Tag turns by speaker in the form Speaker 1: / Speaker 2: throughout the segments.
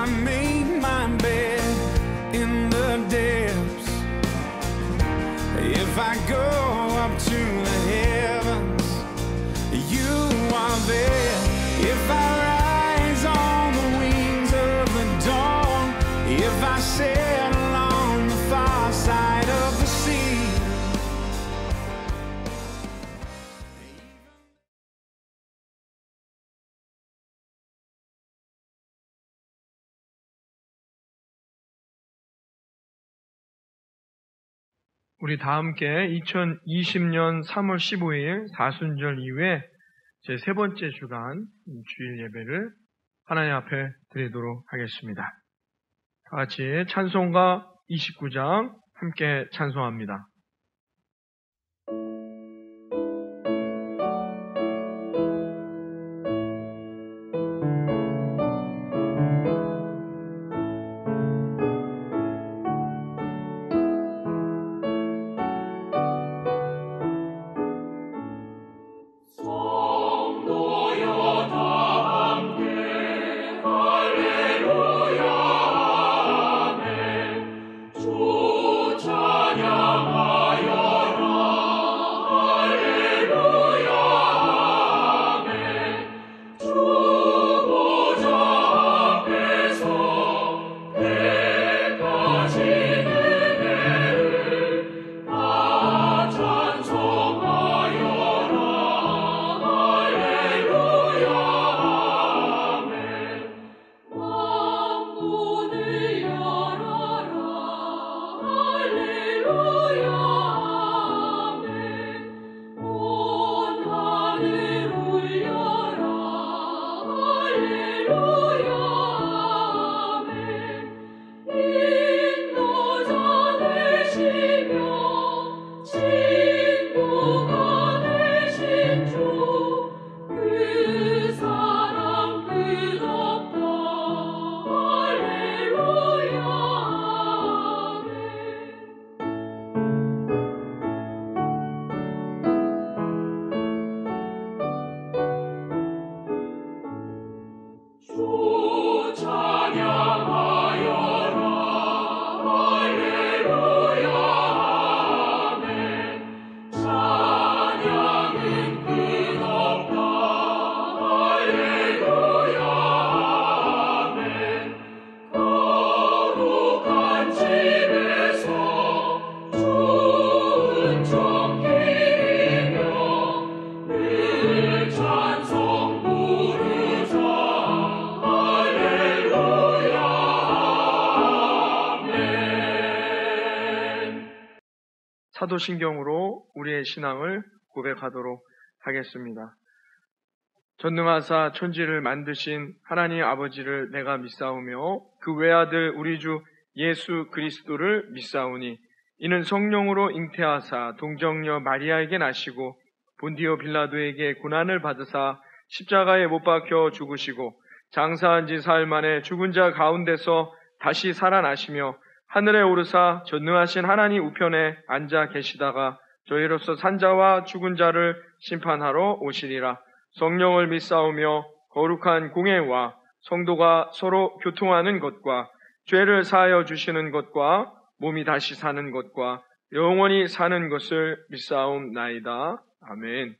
Speaker 1: I made my bed in the depths, if I go up to the heavens, you are there. If I rise on the wings of the dawn, if I sail along the far side of the sea.
Speaker 2: 우리 다 함께 2020년 3월 15일 사순절 이후에 제 세 번째 주간 주일 예배를 하나님 앞에 드리도록 하겠습니다. 다 같이 찬송가 29장 함께 찬송합니다. 사도신경으로 우리의 신앙을 고백하도록 하겠습니다. 전능하사 천지를 만드신 하나님 아버지를 내가 믿사오며 그 외아들 우리 주 예수 그리스도를 믿사오니 이는 성령으로 잉태하사 동정녀 마리아에게 나시고 본디오 빌라도에게 고난을 받으사 십자가에 못 박혀 죽으시고 장사한 지 사흘 만에 죽은 자 가운데서 다시 살아나시며 하늘에 오르사 전능하신 하나님 우편에 앉아 계시다가 저희로서 산자와 죽은 자를 심판하러 오시리라. 성령을 믿사오며 거룩한 공예와 성도가 서로 교통하는 것과 죄를 사하여 주시는 것과 몸이 다시 사는 것과 영원히 사는 것을 믿사옵나이다. 아멘.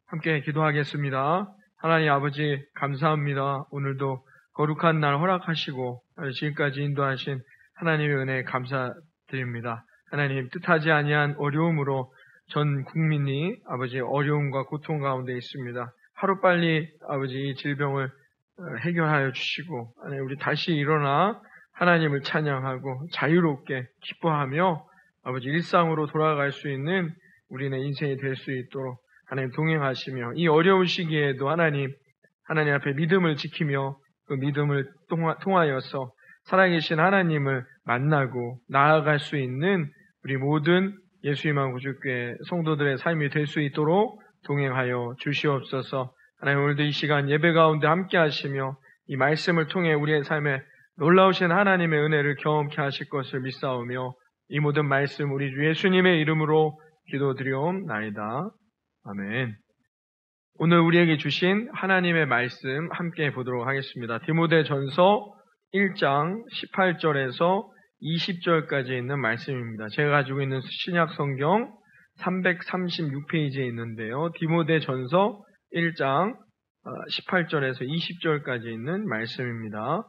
Speaker 2: 함께 기도하겠습니다. 하나님 아버지 감사합니다. 오늘도 거룩한 날 허락하시고 지금까지 인도하신 하나님의 은혜에 감사드립니다. 하나님 뜻하지 아니한 어려움으로 전 국민이 아버지 어려움과 고통 가운데 있습니다. 하루빨리 아버지 이 질병을 해결하여 주시고 우리 다시 일어나 하나님을 찬양하고 자유롭게 기뻐하며 아버지 일상으로 돌아갈 수 있는 우리의 인생이 될 수 있도록 하나님 동행하시며 이 어려운 시기에도 하나님 앞에 믿음을 지키며 그 믿음을 통하여서 살아계신 하나님을 만나고 나아갈 수 있는 우리 모든 예수님만 구주교회 성도들의 삶이 될 수 있도록 동행하여 주시옵소서. 하나님 오늘도 이 시간 예배 가운데 함께 하시며 이 말씀을 통해 우리의 삶에 놀라우신 하나님의 은혜를 경험케 하실 것을 믿사오며 이 모든 말씀 우리 주 예수님의 이름으로 기도드리옵나이다. 아멘. 오늘 우리에게 주신 하나님의 말씀 함께 보도록 하겠습니다. 디모데전서 1장 18절에서 20절까지 있는 말씀입니다. 제가 가지고 있는 신약 성경 336페이지에 있는데요. 디모데전서 1장 18절에서 20절까지 있는 말씀입니다.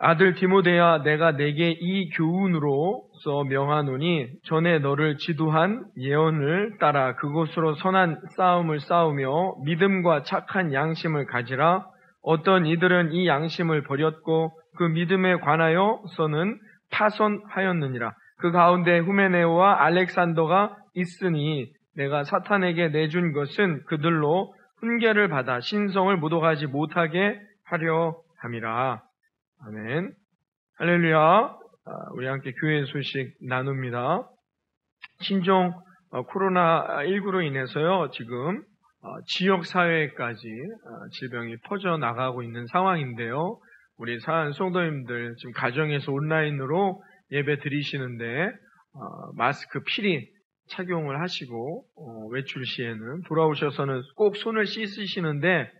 Speaker 2: 아들 디모데야, 내가 내게 이 교훈으로서 명하노니 전에 너를 지도한 예언을 따라 그곳으로 선한 싸움을 싸우며 믿음과 착한 양심을 가지라. 어떤 이들은 이 양심을 버렸고 그 믿음에 관하여서는 파손하였느니라. 그 가운데 후메네오와 알렉산더가 있으니 내가 사탄에게 내준 것은 그들로 훈계를 받아 신성을 모독하지 못하게 하려 함이라. 아멘. 할렐루야. 우리 함께 교회 소식 나눕니다. 신종 코로나19로 인해서요, 지금 지역사회까지 질병이 퍼져나가고 있는 상황인데요. 우리 사랑하는 성도님들 지금 가정에서 온라인으로 예배 드리시는데 마스크 필히 착용을 하시고 외출 시에는 돌아오셔서는 꼭 손을 씻으시는데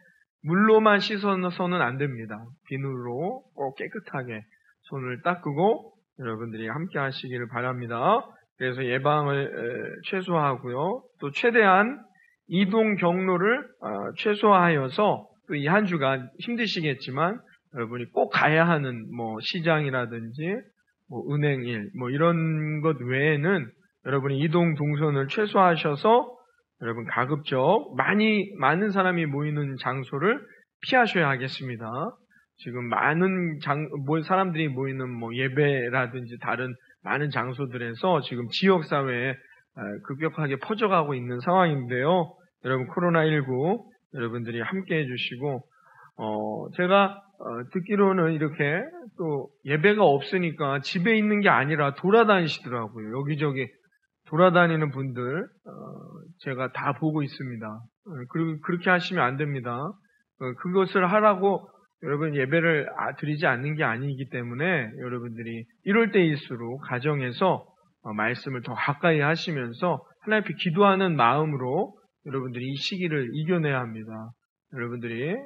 Speaker 2: 물로만 씻어서는 안 됩니다. 비누로 꼭 깨끗하게 손을 닦고 여러분들이 함께 하시기를 바랍니다. 그래서 예방을 최소화하고요. 또 최대한 이동 경로를 최소화하여서 또 이 한 주간 힘드시겠지만 여러분이 꼭 가야 하는 시장이라든지 은행일 이런 것 외에는 여러분이 이동 동선을 최소화하셔서 여러분 가급적 많은 사람이 모이는 장소를 피하셔야 하겠습니다. 지금 많은 사람들이 모이는 예배라든지 다른 많은 장소들에서 지금 지역사회에 급격하게 퍼져가고 있는 상황인데요. 여러분 코로나19 여러분들이 함께 해주시고 제가 듣기로는 이렇게 또 예배가 없으니까 집에 있는 게 아니라 돌아다니시더라고요. 여기저기 돌아다니는 분들 제가 다 보고 있습니다. 그리고 그렇게 하시면 안 됩니다. 그것을 하라고 여러분 예배를 드리지 않는 게 아니기 때문에 여러분들이 이럴 때일수록 가정에서 말씀을 더 가까이 하시면서 하나님 앞에 기도하는 마음으로 여러분들이 이 시기를 이겨내야 합니다. 여러분들이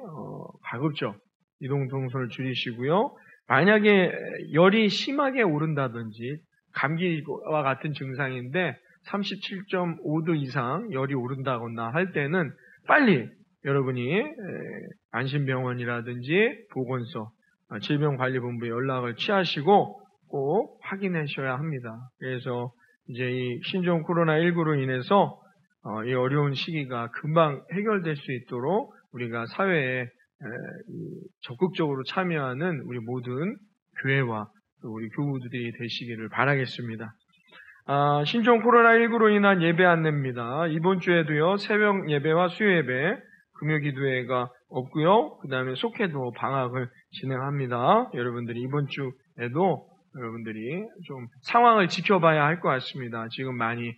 Speaker 2: 가급적 이동 동선을 줄이시고요. 만약에 열이 심하게 오른다든지 감기와 같은 증상인데 37.5도 이상 열이 오른다거나 할 때는 빨리 여러분이 안심병원이라든지 보건소, 질병관리본부에 연락을 취하시고 꼭 확인하셔야 합니다. 그래서 이제 이 신종 코로나19로 인해서 이 어려운 시기가 금방 해결될 수 있도록 우리가 사회에 적극적으로 참여하는 우리 모든 교회와 또 우리 교우들이 되시기를 바라겠습니다. 신종 코로나19로 인한 예배 안내입니다. 이번 주에도요, 새벽 예배와 수요 예배, 금요 기도회가 없고요. 그 다음에 속회도 방학을 진행합니다. 여러분들이 이번 주에도 여러분들이 좀 상황을 지켜봐야 할 것 같습니다. 지금 많이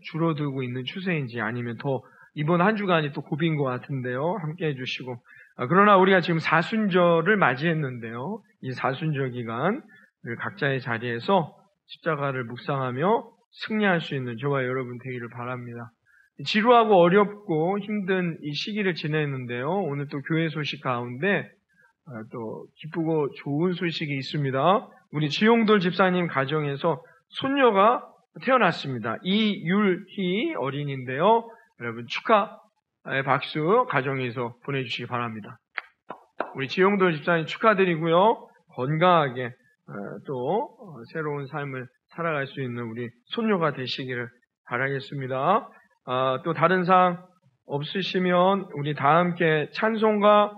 Speaker 2: 줄어들고 있는 추세인지 아니면 더 이번 한 주간이 또 고비인 것 같은데요. 함께 해주시고 그러나 우리가 지금 사순절을 맞이했는데요. 이 사순절 기간 각자의 자리에서 십자가를 묵상하며 승리할 수 있는 저와 여러분 되기를 바랍니다. 지루하고 어렵고 힘든 이 시기를 지내는데요. 오늘 또 교회 소식 가운데 또 기쁘고 좋은 소식이 있습니다. 우리 지용돌 집사님 가정에서 손녀가 태어났습니다. 이율희 어린인데요. 여러분 축하의 박수 가정에서 보내주시기 바랍니다. 우리 지용돌 집사님 축하드리고요. 건강하게 또 새로운 삶을 살아갈 수 있는 우리 손녀가 되시기를 바라겠습니다. 또 다른 사항 없으시면 우리 다 함께 찬송가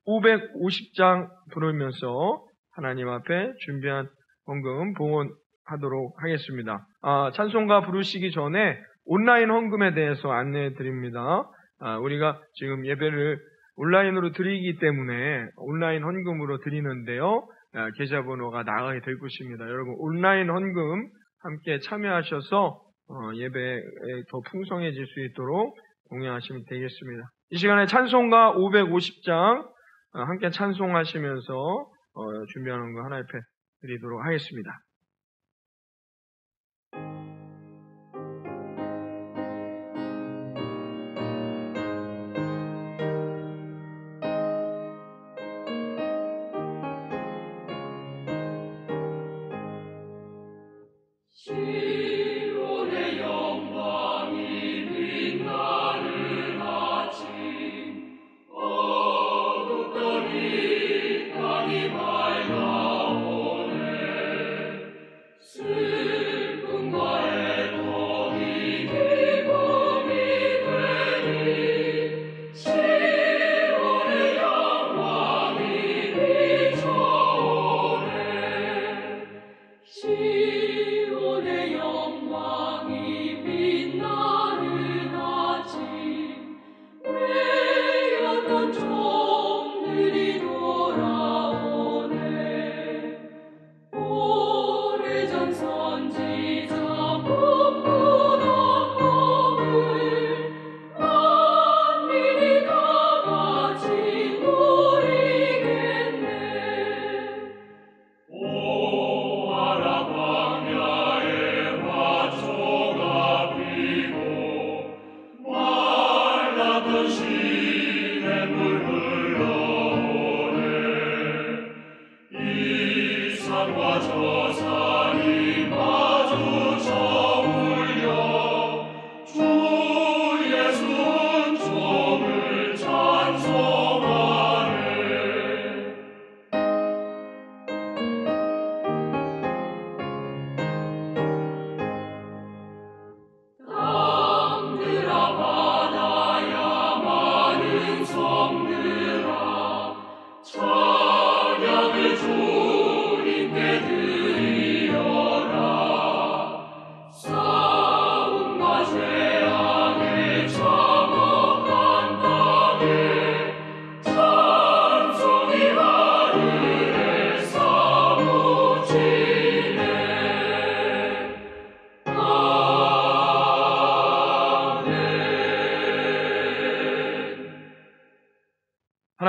Speaker 2: 550장 부르면서 하나님 앞에 준비한 헌금 봉헌하도록 하겠습니다. 찬송가 부르시기 전에 온라인 헌금에 대해서 안내해 드립니다. 우리가 지금 예배를 온라인으로 드리기 때문에 온라인 헌금으로 드리는데요. 계좌번호가 나가게 될 것입니다. 여러분 온라인 헌금 함께 참여하셔서 예배에 더 풍성해질 수 있도록 공유하시면 되겠습니다. 이 시간에 찬송가 550장 함께 찬송하시면서 준비하는 거 하나 옆에 드리도록 하겠습니다.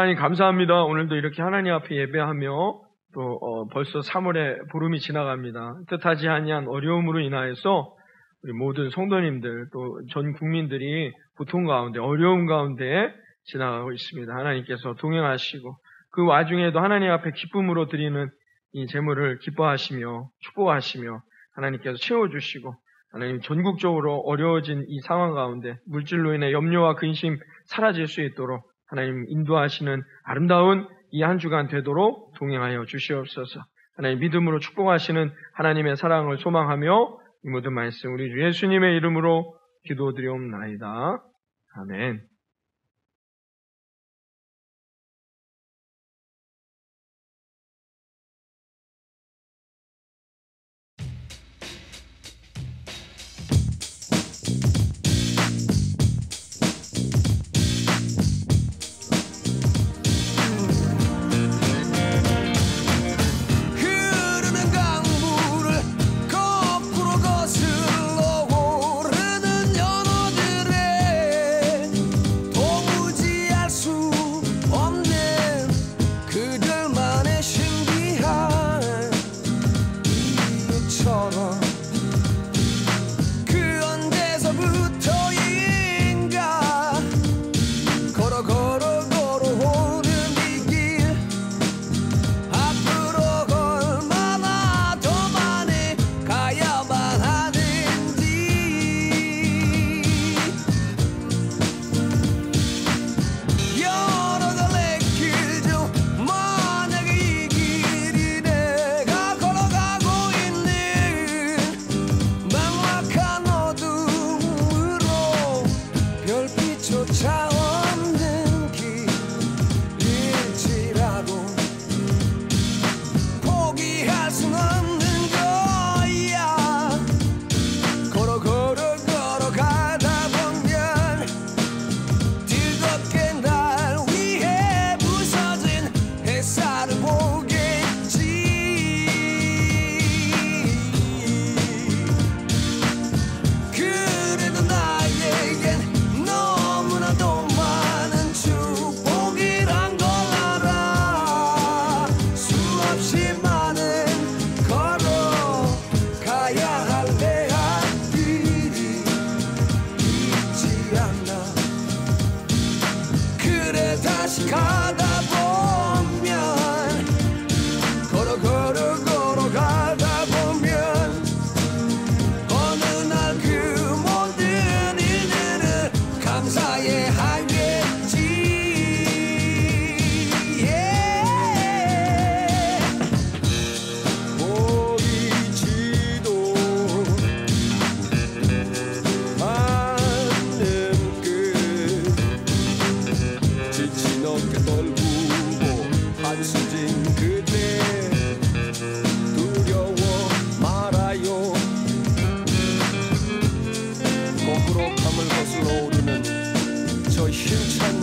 Speaker 2: 하나님 감사합니다. 오늘도 이렇게 하나님 앞에 예배하며 또 벌써 3월에 보름이 지나갑니다. 뜻하지 아니한 어려움으로 인하여서 우리 모든 성도님들 또 전 국민들이 고통 가운데 어려움 가운데 지나가고 있습니다. 하나님께서 동행하시고 그 와중에도 하나님 앞에 기쁨으로 드리는 이 제물을 기뻐하시며 축복하시며 하나님께서 채워주시고 하나님 전국적으로 어려워진 이 상황 가운데 물질로 인해 염려와 근심 사라질 수 있도록 하나님 인도하시는 아름다운 이 한 주간 되도록 동행하여 주시옵소서. 하나님 믿음으로 축복하시는 하나님의 사랑을 소망하며 이 모든 말씀 우리 주 예수님의 이름으로 기도드리옵나이다. 아멘.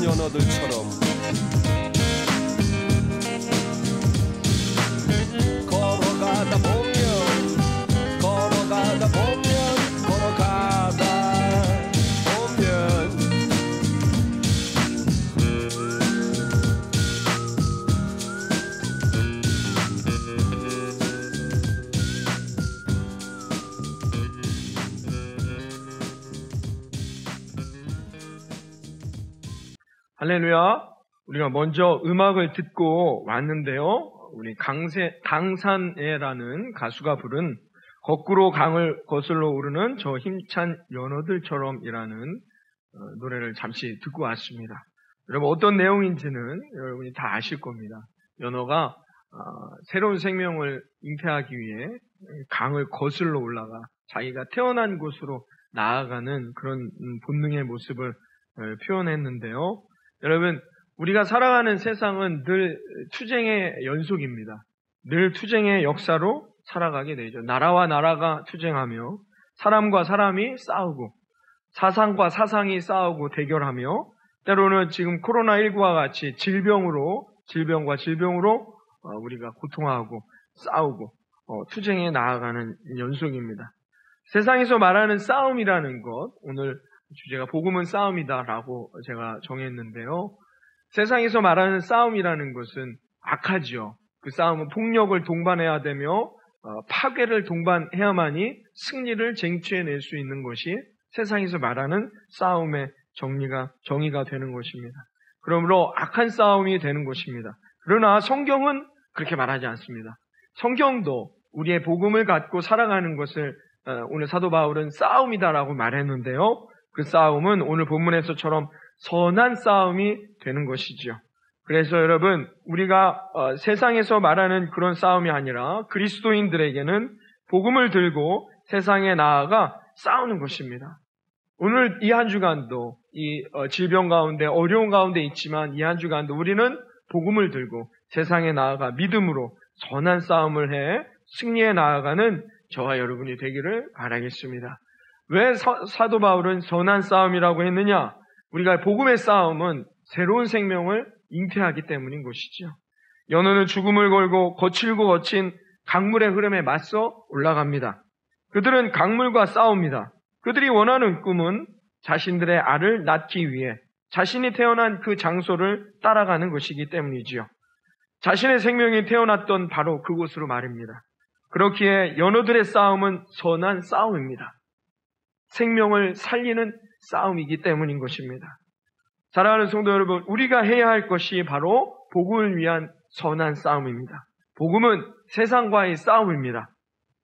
Speaker 3: 연어들처럼 걸어가다 보면
Speaker 2: 할렐루야. 우리가 먼저 음악을 듣고 왔는데요. 우리 강산에라는 가수가 부른 거꾸로 강을 거슬러 오르는 저 힘찬 연어들처럼이라는 노래를 잠시 듣고 왔습니다. 여러분 어떤 내용인지는 여러분이 다 아실 겁니다. 연어가 새로운 생명을 잉태하기 위해 강을 거슬러 올라가 자기가 태어난 곳으로 나아가는 그런 본능의 모습을 표현했는데요. 여러분 우리가 살아가는 세상은 늘 투쟁의 연속입니다. 늘 투쟁의 역사로 살아가게 되죠. 나라와 나라가 투쟁하며 사람과 사람이 싸우고 사상과 사상이 싸우고 대결하며 때로는 지금 코로나19와 같이 질병과 질병으로 우리가 고통하고 싸우고 투쟁해 나아가는 연속입니다. 세상에서 말하는 싸움이라는 것, 오늘 주제가 복음은 싸움이다라고 제가 정했는데요. 세상에서 말하는 싸움이라는 것은 악하지요. 그 싸움은 폭력을 동반해야 되며 파괴를 동반해야만이 승리를 쟁취해낼 수 있는 것이 세상에서 말하는 싸움의 정의가 되는 것입니다. 그러므로 악한 싸움이 되는 것입니다. 그러나 성경은 그렇게 말하지 않습니다. 성경도 우리의 복음을 갖고 살아가는 것을 오늘 사도 바울은 싸움이다라고 말했는데요. 그 싸움은 오늘 본문에서처럼 선한 싸움이 되는 것이지요. 그래서 여러분 우리가 세상에서 말하는 그런 싸움이 아니라 그리스도인들에게는 복음을 들고 세상에 나아가 싸우는 것입니다. 오늘 이 한 주간도 이 질병 가운데 어려운 가운데 있지만 이 한 주간도 우리는 복음을 들고 세상에 나아가 믿음으로 선한 싸움을 해 승리에 나아가는 저와 여러분이 되기를 바라겠습니다. 왜 사도 바울은 선한 싸움이라고 했느냐? 우리가 복음의 싸움은 새로운 생명을 잉태하기 때문인 것이죠. 연어는 죽음을 걸고 거칠고 거친 강물의 흐름에 맞서 올라갑니다. 그들은 강물과 싸웁니다. 그들이 원하는 꿈은 자신들의 알을 낳기 위해 자신이 태어난 그 장소를 따라가는 것이기 때문이지요. 자신의 생명이 태어났던 바로 그곳으로 말입니다. 그렇기에 연어들의 싸움은 선한 싸움입니다. 생명을 살리는 싸움이기 때문인 것입니다. 사랑하는 성도 여러분, 우리가 해야 할 것이 바로 복음을 위한 선한 싸움입니다. 복음은 세상과의 싸움입니다.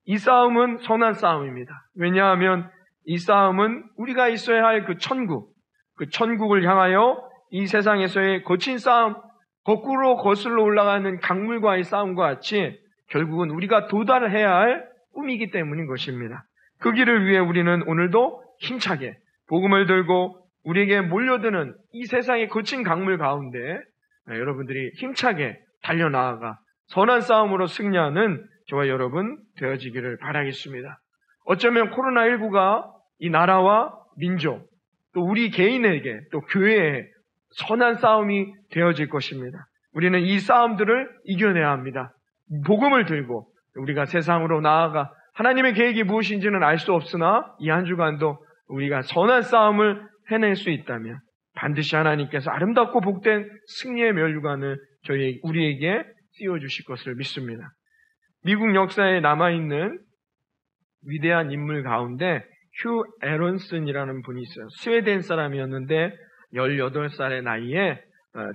Speaker 2: 이 싸움은 선한 싸움입니다. 왜냐하면 이 싸움은 우리가 있어야 할 그 천국을 향하여 이 세상에서의 거친 싸움, 거꾸로 거슬러 올라가는 강물과의 싸움과 같이 결국은 우리가 도달해야 할 꿈이기 때문인 것입니다. 그 길을 위해 우리는 오늘도 힘차게 복음을 들고 우리에게 몰려드는 이 세상의 거친 강물 가운데 여러분들이 힘차게 달려나아가 선한 싸움으로 승리하는 저와 여러분 되어지기를 바라겠습니다. 어쩌면 코로나19가 이 나라와 민족, 또 우리 개인에게, 또 교회에 선한 싸움이 되어질 것입니다. 우리는 이 싸움들을 이겨내야 합니다. 복음을 들고 우리가 세상으로 나아가 하나님의 계획이 무엇인지는 알 수 없으나 이 한 주간도 우리가 선한 싸움을 해낼 수 있다면 반드시 하나님께서 아름답고 복된 승리의 면류관을 우리에게 띄워주실 것을 믿습니다. 미국 역사에 남아있는 위대한 인물 가운데 휴 에런슨이라는 분이 있어요. 스웨덴 사람이었는데 18살의 나이에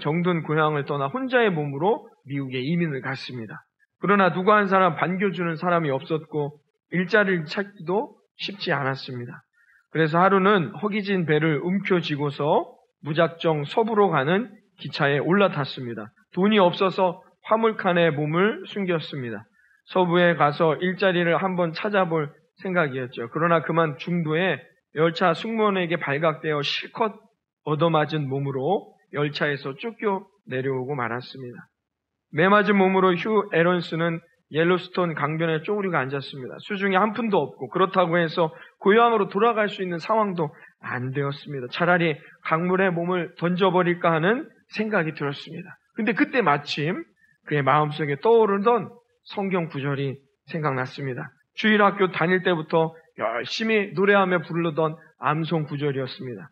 Speaker 2: 정든 고향을 떠나 혼자의 몸으로 미국에 이민을 갔습니다. 그러나 누구 한 사람 반겨주는 사람이 없었고 일자리를 찾기도 쉽지 않았습니다. 그래서 하루는 허기진 배를 움켜쥐고서 무작정 서부로 가는 기차에 올라탔습니다. 돈이 없어서 화물칸에 몸을 숨겼습니다. 서부에 가서 일자리를 한번 찾아볼 생각이었죠. 그러나 그만 중도에 열차 승무원에게 발각되어 실컷 얻어맞은 몸으로 열차에서 쫓겨 내려오고 말았습니다. 매맞은 몸으로 휴 에런스는 옐로스톤 강변에 쪼그리고 앉았습니다. 수중에 한 푼도 없고 그렇다고 해서 고향으로 돌아갈 수 있는 상황도 안 되었습니다. 차라리 강물에 몸을 던져버릴까 하는 생각이 들었습니다. 근데 그때 마침 그의 마음속에 떠오르던 성경 구절이 생각났습니다. 주일학교 다닐 때부터 열심히 노래하며 부르던 암송 구절이었습니다.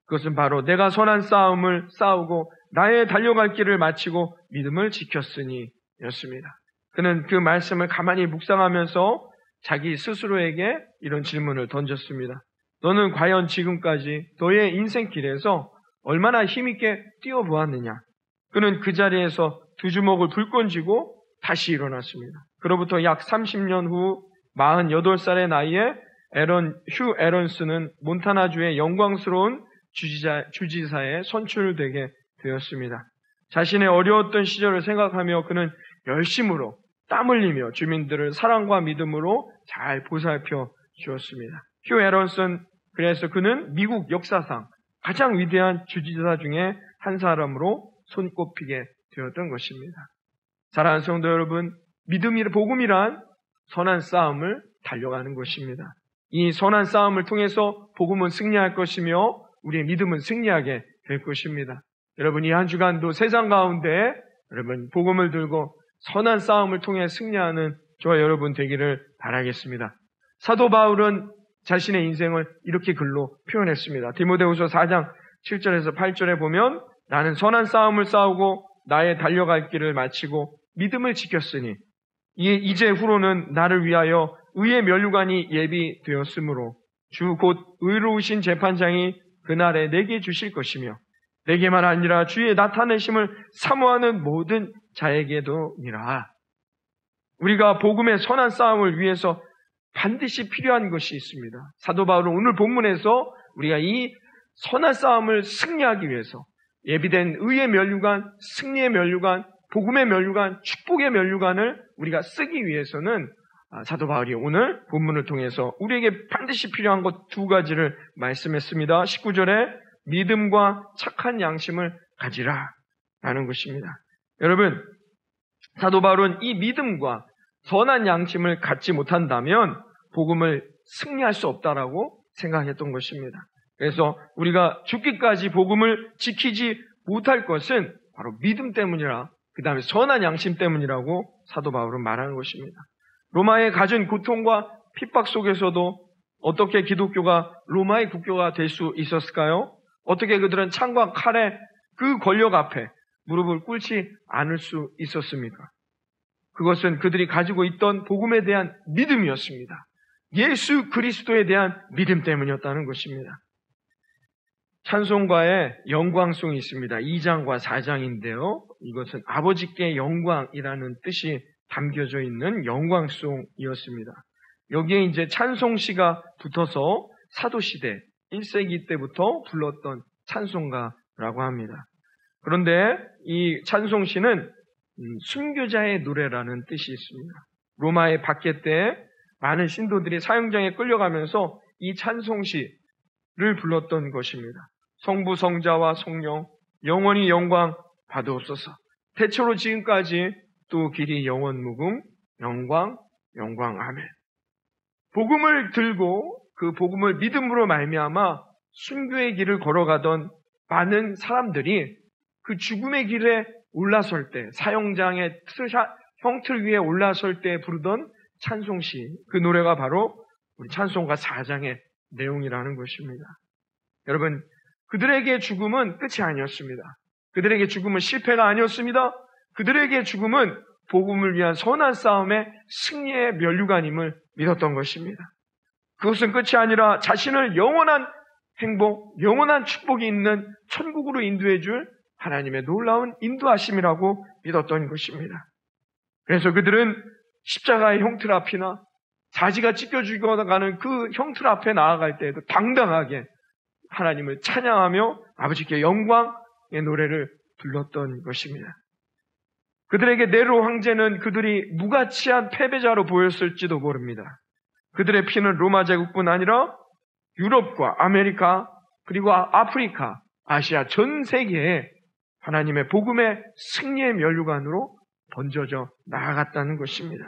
Speaker 2: 그것은 바로 내가 선한 싸움을 싸우고 나의 달려갈 길을 마치고 믿음을 지켰으니 였습니다. 그는 그 말씀을 가만히 묵상하면서 자기 스스로에게 이런 질문을 던졌습니다. 너는 과연 지금까지 너의 인생길에서 얼마나 힘있게 뛰어보았느냐? 그는 그 자리에서 두 주먹을 불끈 쥐고 다시 일어났습니다. 그로부터 약 30년 후 48살의 나이에 휴 에런스는 몬타나주의 영광스러운 주지사에 선출되게 되었습니다. 자신의 어려웠던 시절을 생각하며 그는 열심으로 땀 흘리며 주민들을 사랑과 믿음으로 잘 보살펴 주었습니다. 휴 에런슨, 그래서 그는 미국 역사상 가장 위대한 주지사 중에 한 사람으로 손꼽히게 되었던 것입니다. 사랑하는 성도 여러분, 복음이란 선한 싸움을 달려가는 것입니다. 이 선한 싸움을 통해서 복음은 승리할 것이며 우리의 믿음은 승리하게 될 것입니다. 여러분, 이 한 주간도 세상 가운데 여러분 복음을 들고 선한 싸움을 통해 승리하는 저와 여러분 되기를 바라겠습니다. 사도 바울은 자신의 인생을 이렇게 글로 표현했습니다. 디모데후서 4장 7절에서 8절에 보면 나는 선한 싸움을 싸우고 나의 달려갈 길을 마치고 믿음을 지켰으니 이제 후로는 나를 위하여 의의 면류관이 예비되었으므로 주 곧 의로우신 재판장이 그날에 내게 주실 것이며 내게만 아니라 주의 나타내심을 사모하는 모든 자에게도니라. 우리가 복음의 선한 싸움을 위해서 반드시 필요한 것이 있습니다. 사도 바울은 오늘 본문에서 우리가 이 선한 싸움을 승리하기 위해서 예비된 의의 면류관, 승리의 면류관, 복음의 면류관, 축복의 면류관을 우리가 쓰기 위해서는 사도 바울이 오늘 본문을 통해서 우리에게 반드시 필요한 것 두 가지를 말씀했습니다. 19절에 믿음과 착한 양심을 가지라 라는 것입니다. 여러분, 사도 바울은 이 믿음과 선한 양심을 갖지 못한다면 복음을 승리할 수 없다라고 생각했던 것입니다. 그래서 우리가 죽기까지 복음을 지키지 못할 것은 바로 믿음 때문이라, 그 다음에 선한 양심 때문이라고 사도 바울은 말하는 것입니다. 로마의 갖은 고통과 핍박 속에서도 어떻게 기독교가 로마의 국교가 될 수 있었을까요? 어떻게 그들은 창과 칼의 그 권력 앞에 무릎을 꿇지 않을 수 있었습니까? 그것은 그들이 가지고 있던 복음에 대한 믿음이었습니다. 예수 그리스도에 대한 믿음 때문이었다는 것입니다. 찬송가에 영광송이 있습니다. 2장과 4장인데요. 이것은 아버지께 영광이라는 뜻이 담겨져 있는 영광송이었습니다. 여기에 이제 찬송시가 붙어서 사도시대 1세기 때부터 불렀던 찬송가라고 합니다. 그런데 이 찬송시는 순교자의 노래라는 뜻이 있습니다. 로마의 박해 때 많은 신도들이 사형장에 끌려가면서 이 찬송시를 불렀던 것입니다. 성부, 성자와 성령, 영원히 영광 받으옵소서. 태초로 지금까지 또 길이 영원 무궁, 영광, 영광, 아멘. 복음을 들고 그 복음을 믿음으로 말미암아 순교의 길을 걸어가던 많은 사람들이 그 죽음의 길에 올라설 때, 사형장의 형틀 위에 올라설 때 부르던 찬송시, 그 노래가 바로 우리 찬송가 4장의 내용이라는 것입니다. 여러분, 그들에게 죽음은 끝이 아니었습니다. 그들에게 죽음은 실패가 아니었습니다. 그들에게 죽음은 복음을 위한 선한 싸움의 승리의 면류관임을 믿었던 것입니다. 그것은 끝이 아니라 자신을 영원한 행복, 영원한 축복이 있는 천국으로 인도해 줄 하나님의 놀라운 인도하심이라고 믿었던 것입니다. 그래서 그들은 십자가의 형틀 앞이나 자지가 찢겨 죽어가는 그 형틀 앞에 나아갈 때에도 당당하게 하나님을 찬양하며 아버지께 영광의 노래를 불렀던 것입니다. 그들에게 네로 황제는 그들이 무가치한 패배자로 보였을지도 모릅니다. 그들의 피는 로마 제국뿐 아니라 유럽과 아메리카 그리고 아프리카, 아시아 전 세계에 하나님의 복음의 승리의 면류관으로 번져져 나아갔다는 것입니다.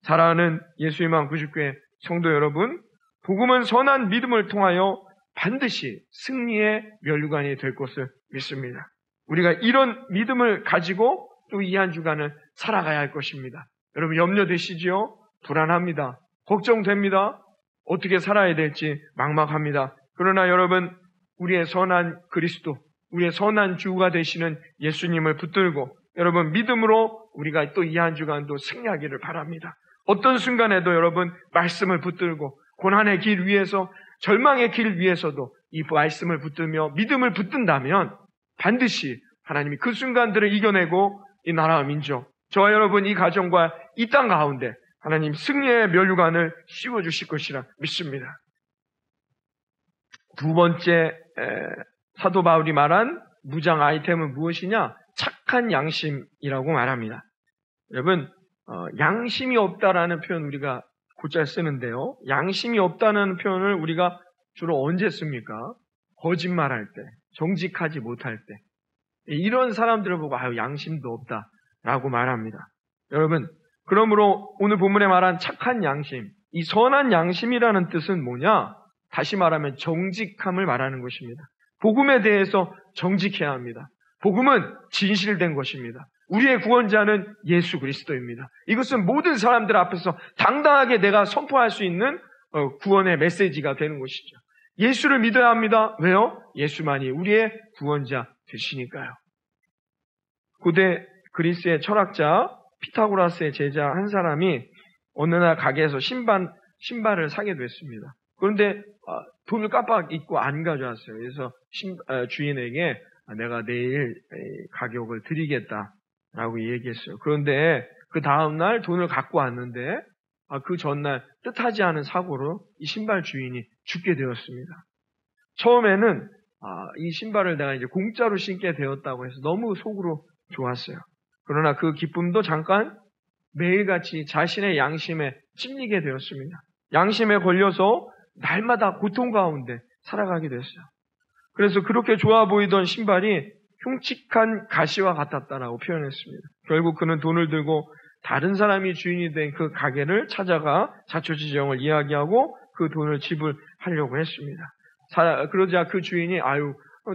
Speaker 2: 사랑하는 예수희망 99회 성도 여러분, 복음은 선한 믿음을 통하여 반드시 승리의 면류관이 될 것을 믿습니다. 우리가 이런 믿음을 가지고 또 이 한 주간을 살아가야 할 것입니다. 여러분 염려되시지요? 불안합니다. 걱정됩니다. 어떻게 살아야 될지 막막합니다. 그러나 여러분, 우리의 선한 그리스도, 우리의 선한 주가 되시는 예수님을 붙들고 여러분 믿음으로 우리가 또 이 한 주간도 승리하기를 바랍니다. 어떤 순간에도 여러분 말씀을 붙들고 고난의 길 위에서, 절망의 길 위에서도 이 말씀을 붙들며 믿음을 붙든다면 반드시 하나님이 그 순간들을 이겨내고 이 나라와 민족, 저와 여러분 이 가정과 이 땅 가운데 하나님 승리의 면류관을 씌워주실 것이라 믿습니다. 두 번째 사도 바울이 말한 무장 아이템은 무엇이냐? 착한 양심이라고 말합니다. 여러분 양심이 없다라는 표현 우리가 곧잘 쓰는데요. 양심이 없다는 표현을 우리가 주로 언제 씁니까? 거짓말할 때, 정직하지 못할 때. 이런 사람들을 보고 양심도 없다라고 말합니다. 여러분, 그러므로 오늘 본문에 말한 착한 양심, 이 선한 양심이라는 뜻은 뭐냐? 다시 말하면 정직함을 말하는 것입니다. 복음에 대해서 정직해야 합니다. 복음은 진실된 것입니다. 우리의 구원자는 예수 그리스도입니다. 이것은 모든 사람들 앞에서 당당하게 내가 선포할 수 있는 구원의 메시지가 되는 것이죠. 예수를 믿어야 합니다. 왜요? 예수만이 우리의 구원자 되시니까요. 고대 그리스의 철학자 피타고라스의 제자 한 사람이 어느 날 가게에서 신발을 사게 됐습니다. 그런데 돈을 깜빡 잊고 안 가져왔어요. 그래서 주인에게 내가 내일 가격을 드리겠다라고 얘기했어요. 그런데 그 다음날 돈을 갖고 왔는데 그 전날 뜻하지 않은 사고로 이 신발 주인이 죽게 되었습니다. 처음에는 이 신발을 내가 이제 공짜로 신게 되었다고 해서 너무 속으로 좋았어요. 그러나 그 기쁨도 잠깐 매일같이 자신의 양심에 찔리게 되었습니다. 양심에 걸려서 날마다 고통 가운데 살아가게 됐어요. 그래서 그렇게 좋아 보이던 신발이 흉측한 가시와 같았다라고 표현했습니다. 결국 그는 돈을 들고 다른 사람이 주인이 된 그 가게를 찾아가 자초지종을 이야기하고 그 돈을 지불하려고 했습니다. 그러자 그 주인이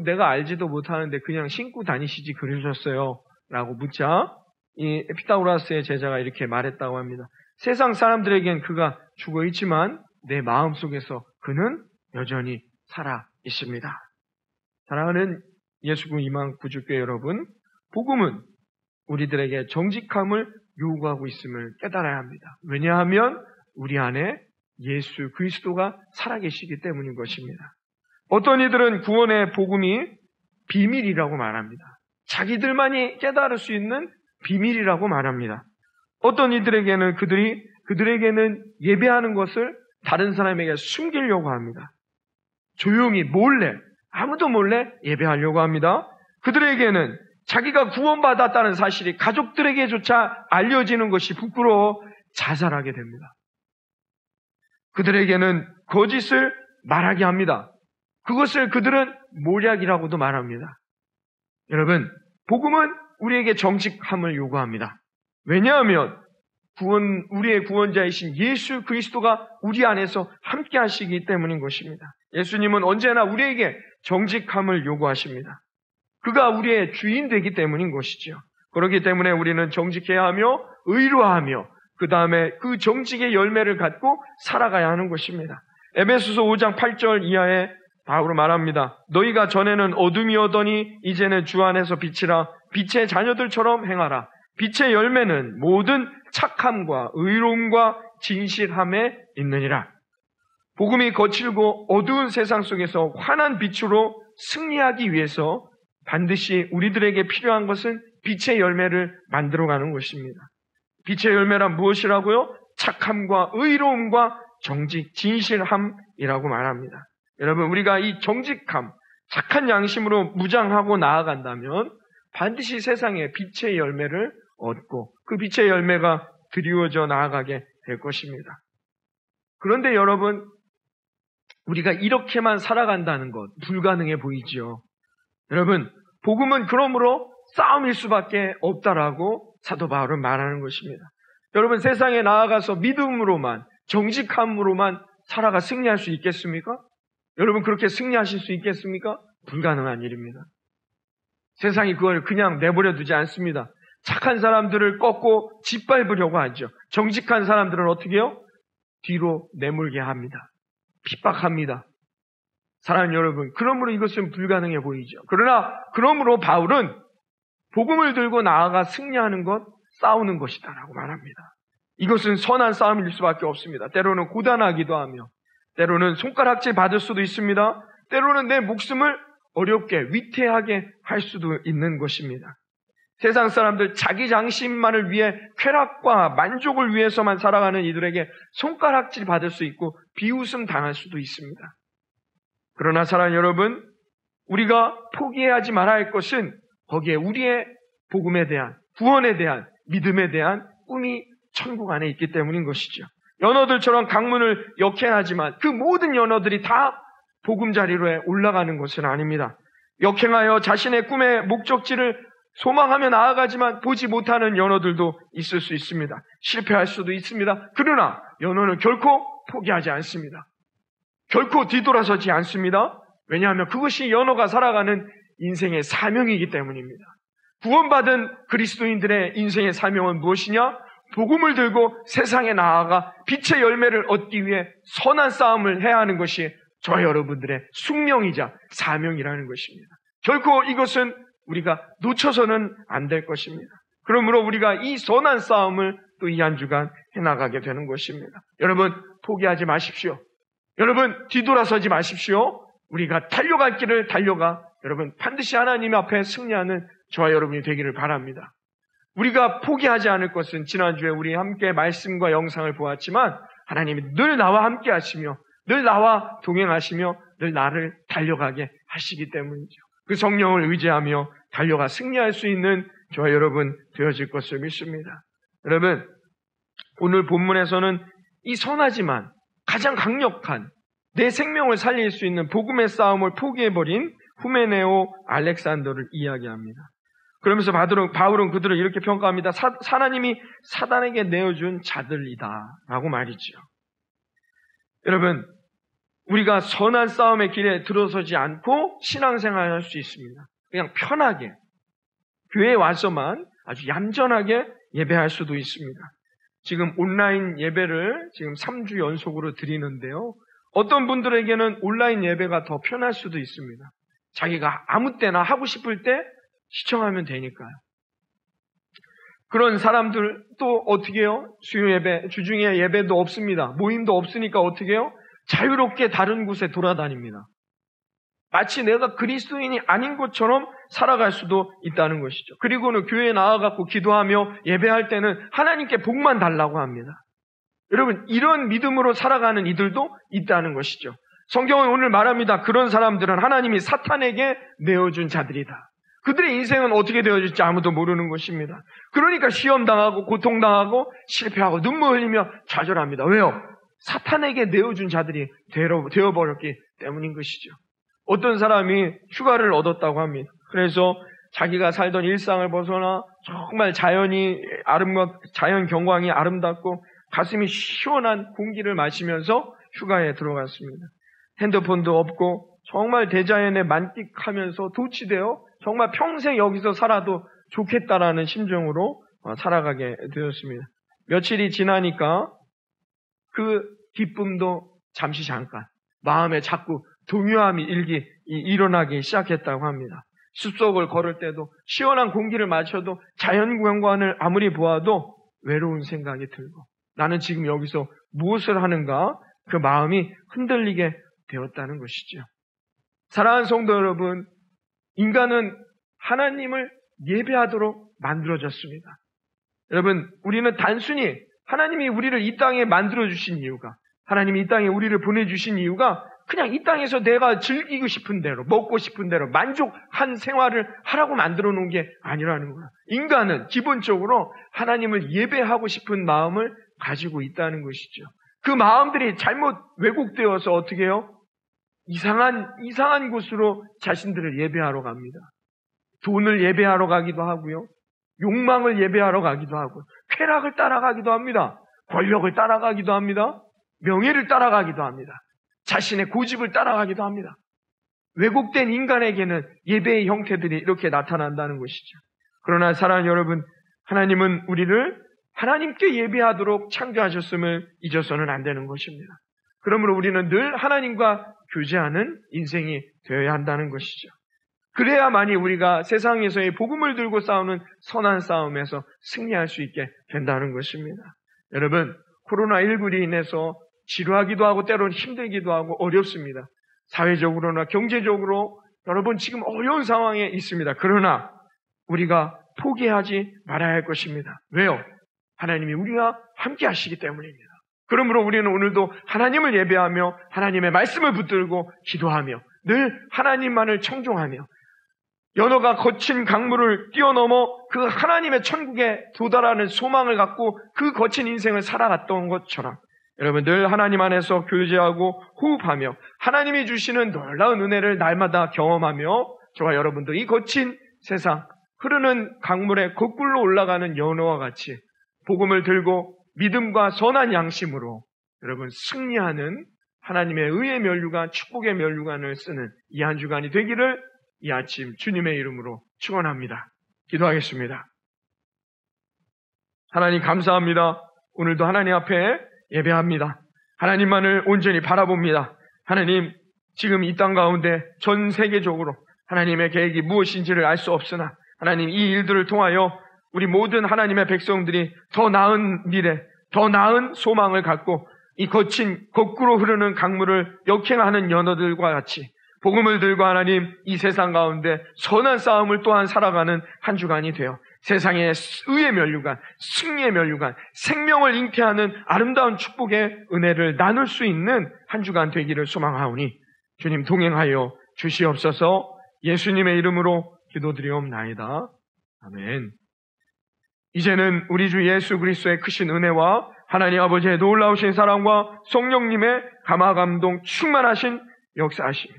Speaker 2: 내가 알지도 못하는데 그냥 신고 다니시지 그러셨어요 라고 묻자 이 피타고라스의 제자가 이렇게 말했다고 합니다. 세상 사람들에겐 그가 죽어 있지만 내 마음속에서 그는 여전히 살아 있습니다. 사랑하는 예수군 이만 구주교회 여러분, 복음은 우리들에게 정직함을 요구하고 있음을 깨달아야 합니다. 왜냐하면 우리 안에 예수 그리스도가 살아계시기 때문인 것입니다. 어떤 이들은 구원의 복음이 비밀이라고 말합니다. 자기들만이 깨달을 수 있는 비밀이라고 말합니다. 어떤 이들에게는 그들에게는 예배하는 것을 다른 사람에게 숨기려고 합니다. 조용히 몰래 아무도 몰래 예배하려고 합니다. 그들에게는 자기가 구원받았다는 사실이 가족들에게조차 알려지는 것이 부끄러워 자살하게 됩니다. 그들에게는 거짓을 말하게 합니다. 그것을 그들은 모략이라고도 말합니다. 여러분, 복음은 우리에게 정직함을 요구합니다. 왜냐하면 우리의 구원자이신 예수 그리스도가 우리 안에서 함께 하시기 때문인 것입니다. 예수님은 언제나 우리에게 정직함을 요구하십니다. 그가 우리의 주인 되기 때문인 것이죠. 그렇기 때문에 우리는 정직해야 하며 의로하며 그 다음에 그 정직의 열매를 갖고 살아가야 하는 것입니다. 에베소서 5장 8절 이하에 바울은 말합니다. 너희가 전에는 어둠이었더니 이제는 주 안에서 빛이라. 빛의 자녀들처럼 행하라. 빛의 열매는 모든 착함과 의로움과 진실함에 있느니라. 복음이 거칠고 어두운 세상 속에서 환한 빛으로 승리하기 위해서 반드시 우리들에게 필요한 것은 빛의 열매를 만들어가는 것입니다. 빛의 열매란 무엇이라고요? 착함과 의로움과 정직, 진실함이라고 말합니다. 여러분, 우리가 이 정직함, 착한 양심으로 무장하고 나아간다면 반드시 세상에 빛의 열매를 얻고 그 빛의 열매가 드리워져 나아가게 될 것입니다. 그런데 여러분, 우리가 이렇게만 살아간다는 것 불가능해 보이지요. 여러분, 복음은 그러므로 싸움일 수밖에 없다라고 사도 바울은 말하는 것입니다. 여러분, 세상에 나아가서 믿음으로만, 정직함으로만 살아가 승리할 수 있겠습니까? 여러분, 그렇게 승리하실 수 있겠습니까? 불가능한 일입니다. 세상이 그걸 그냥 내버려 두지 않습니다. 착한 사람들을 꺾고 짓밟으려고 하죠. 정직한 사람들은 어떻게 해요? 뒤로 내몰게 합니다. 핍박합니다. 사랑하는 여러분, 그러므로 이것은 불가능해 보이죠. 그러므로 바울은 복음을 들고 나아가 승리하는 것, 싸우는 것이다라고 말합니다. 이것은 선한 싸움일 수밖에 없습니다. 때로는 고단하기도 하며, 때로는 손가락질 받을 수도 있습니다. 때로는 내 목숨을 어렵게, 위태하게 할 수도 있는 것입니다. 세상 사람들 자기 장심만을 위해 쾌락과 만족을 위해서만 살아가는 이들에게 손가락질 받을 수 있고 비웃음 당할 수도 있습니다. 그러나 사랑하는 여러분, 우리가 포기하지 말아야 할 것은 거기에 우리의 복음에 대한, 구원에 대한, 믿음에 대한 꿈이 천국 안에 있기 때문인 것이죠. 연어들처럼 강문을 역행하지만 그 모든 연어들이 다 보금자리로에 올라가는 것은 아닙니다. 역행하여 자신의 꿈의 목적지를 소망하며 나아가지만 보지 못하는 연어들도 있을 수 있습니다. 실패할 수도 있습니다. 그러나 연어는 결코 포기하지 않습니다. 결코 뒤돌아서지 않습니다. 왜냐하면 그것이 연어가 살아가는 인생의 사명이기 때문입니다. 구원받은 그리스도인들의 인생의 사명은 무엇이냐? 복음을 들고 세상에 나아가 빛의 열매를 얻기 위해 선한 싸움을 해야 하는 것이 저와 여러분들의 숙명이자 사명이라는 것입니다. 결코 이것은 우리가 놓쳐서는 안 될 것입니다. 그러므로 우리가 이 선한 싸움을 또 이 한 주간 해나가게 되는 것입니다. 여러분, 포기하지 마십시오. 여러분, 뒤돌아서지 마십시오. 우리가 달려갈 길을 달려가 여러분 반드시 하나님 앞에 승리하는 저와 여러분이 되기를 바랍니다. 우리가 포기하지 않을 것은 지난주에 우리 함께 말씀과 영상을 보았지만 하나님이 늘 나와 함께 하시며 늘 나와 동행하시며 늘 나를 달려가게 하시기 때문이죠. 그 성령을 의지하며 달려가 승리할 수 있는 저와 여러분 되어질 것을 믿습니다. 여러분, 오늘 본문에서는 이 선하지만 가장 강력한 내 생명을 살릴 수 있는 복음의 싸움을 포기해버린 후메네오 알렉산더를 이야기합니다. 그러면서 바울은 그들을 이렇게 평가합니다. 하나님이 사단에게 내어준 자들이다 라고 말이죠. 여러분, 우리가 선한 싸움의 길에 들어서지 않고 신앙생활을 할 수 있습니다. 그냥 편하게 교회에 와서만 아주 얌전하게 예배할 수도 있습니다. 지금 온라인 예배를 지금 3주 연속으로 드리는데요. 어떤 분들에게는 온라인 예배가 더 편할 수도 있습니다. 자기가 아무 때나 하고 싶을 때 시청하면 되니까요. 그런 사람들 또 어떻게 해요? 수요 예배, 주중에 예배도 없습니다. 모임도 없으니까 어떻게 해요? 자유롭게 다른 곳에 돌아다닙니다. 마치 내가 그리스도인이 아닌 것처럼 살아갈 수도 있다는 것이죠. 그리고는 교회에 나와갖고 기도하며 예배할 때는 하나님께 복만 달라고 합니다. 여러분, 이런 믿음으로 살아가는 이들도 있다는 것이죠. 성경은 오늘 말합니다. 그런 사람들은 하나님이 사탄에게 내어준 자들이다. 그들의 인생은 어떻게 되어질지 아무도 모르는 것입니다. 그러니까 시험당하고 고통당하고 실패하고 눈물 흘리며 좌절합니다. 왜요? 사탄에게 내어준 자들이 되어버렸기 때문인 것이죠. 어떤 사람이 휴가를 얻었다고 합니다. 그래서 자기가 살던 일상을 벗어나 정말 자연 경광이 아름답고 가슴이 시원한 공기를 마시면서 휴가에 들어갔습니다. 핸드폰도 없고 정말 대자연에 만끽하면서 도취되어 정말 평생 여기서 살아도 좋겠다라는 심정으로 살아가게 되었습니다. 며칠이 지나니까 그 기쁨도 잠시 잠깐 마음에 자꾸 동요함이 일어나기 시작했다고 합니다. 숲속을 걸을 때도 시원한 공기를 마셔도 자연경관을 아무리 보아도 외로운 생각이 들고 나는 지금 여기서 무엇을 하는가 그 마음이 흔들리게 되었다는 것이죠. 사랑하는 성도 여러분, 인간은 하나님을 예배하도록 만들어졌습니다. 여러분, 우리는 단순히 하나님이 우리를 이 땅에 만들어주신 이유가, 하나님이 이 땅에 우리를 보내주신 이유가 그냥 이 땅에서 내가 즐기고 싶은 대로, 먹고 싶은 대로 만족한 생활을 하라고 만들어 놓은 게 아니라는 거야. 인간은 기본적으로 하나님을 예배하고 싶은 마음을 가지고 있다는 것이죠. 그 마음들이 잘못 왜곡되어서 어떻게 해요? 이상한 곳으로 자신들을 예배하러 갑니다. 돈을 예배하러 가기도 하고요. 욕망을 예배하러 가기도 하고, 쾌락을 따라가기도 합니다. 권력을 따라가기도 합니다. 명예를 따라가기도 합니다. 자신의 고집을 따라가기도 합니다. 왜곡된 인간에게는 예배의 형태들이 이렇게 나타난다는 것이죠. 그러나 사랑하는 여러분, 하나님은 우리를 하나님께 예배하도록 창조하셨음을 잊어서는 안 되는 것입니다. 그러므로 우리는 늘 하나님과 교제하는 인생이 되어야 한다는 것이죠. 그래야만이 우리가 세상에서의 복음을 들고 싸우는 선한 싸움에서 승리할 수 있게 된다는 것입니다. 여러분, 코로나19로 인해서 지루하기도 하고 때로는 힘들기도 하고 어렵습니다. 사회적으로나 경제적으로 여러분 지금 어려운 상황에 있습니다. 그러나 우리가 포기하지 말아야 할 것입니다. 왜요? 하나님이 우리와 함께 하시기 때문입니다. 그러므로 우리는 오늘도 하나님을 예배하며 하나님의 말씀을 붙들고 기도하며 늘 하나님만을 청종하며 연어가 거친 강물을 뛰어넘어 그 하나님의 천국에 도달하는 소망을 갖고 그 거친 인생을 살아갔던 것처럼 여러분 늘 하나님 안에서 교제하고 호흡하며 하나님이 주시는 놀라운 은혜를 날마다 경험하며 저와 여러분도 이 거친 세상 흐르는 강물에 거꾸로 올라가는 연어와 같이 복음을 들고 믿음과 선한 양심으로 여러분 승리하는 하나님의 의의 면류관, 축복의 면류관을 쓰는 이 한 주간이 되기를 이 아침 주님의 이름으로 축원합니다. 기도하겠습니다. 하나님 감사합니다. 오늘도 하나님 앞에 예배합니다. 하나님만을 온전히 바라봅니다. 하나님 지금 이 땅 가운데 전 세계적으로 하나님의 계획이 무엇인지를 알 수 없으나 하나님 이 일들을 통하여 우리 모든 하나님의 백성들이 더 나은 미래, 더 나은 소망을 갖고 이 거친 거꾸로 흐르는 강물을 역행하는 연어들과 같이 복음을 들고 하나님 이 세상 가운데 선한 싸움을 또한 살아가는 한 주간이 되어 세상의 의의 면류관, 승리의 면류관, 생명을 잉태하는 아름다운 축복의 은혜를 나눌 수 있는 한 주간 되기를 소망하오니 주님 동행하여 주시옵소서. 예수님의 이름으로 기도드리옵나이다. 아멘. 이제는 우리 주 예수 그리스도의 크신 은혜와 하나님 아버지의 놀라우신 사랑과 성령님의 감화감동 충만하신 역사하심,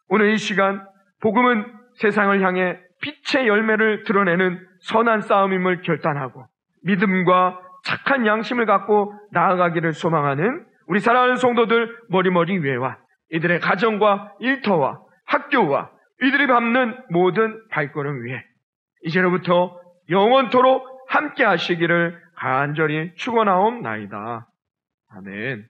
Speaker 2: 오늘 이 시간 복음은 세상을 향해 빛의 열매를 드러내는 선한 싸움임을 결단하고 믿음과 착한 양심을 갖고 나아가기를 소망하는 우리 사랑하는 성도들 머리머리 위에와 이들의 가정과 일터와 학교와 이들이 밟는 모든 발걸음 위에 이제로부터 영원토록 함께 하시기를 간절히 축원하옵나이다. 아멘.